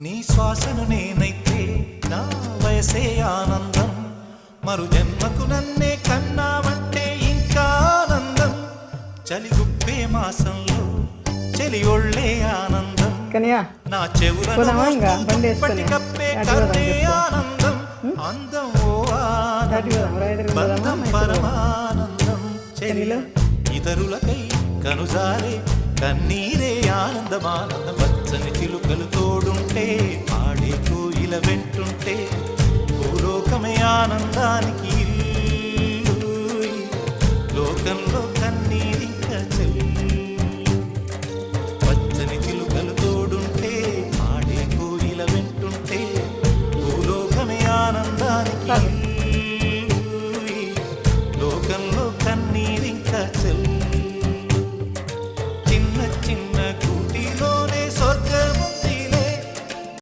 నీ శ్వాసను నేనైతే నా వయసే ఆనందం మరు జన్మకు నన్నే కన్నావంటే ఇంకా ఆనందం చలిగుప్పే మాసంలో చెలి ఒళ్ళే ఆనందం నా చెవులను కప్పే కన్నే ఆనందం అందం ఓ ఆనందం బంధం పరమానందం చెలిలో ఇతరులకై కనుజారే కన్నీరే ఆనందమానందం పచ్చని చిలుకలు తోడుంటే ఆడే కోయిల వెంటుంటే భూలోకమే ఆనందానికి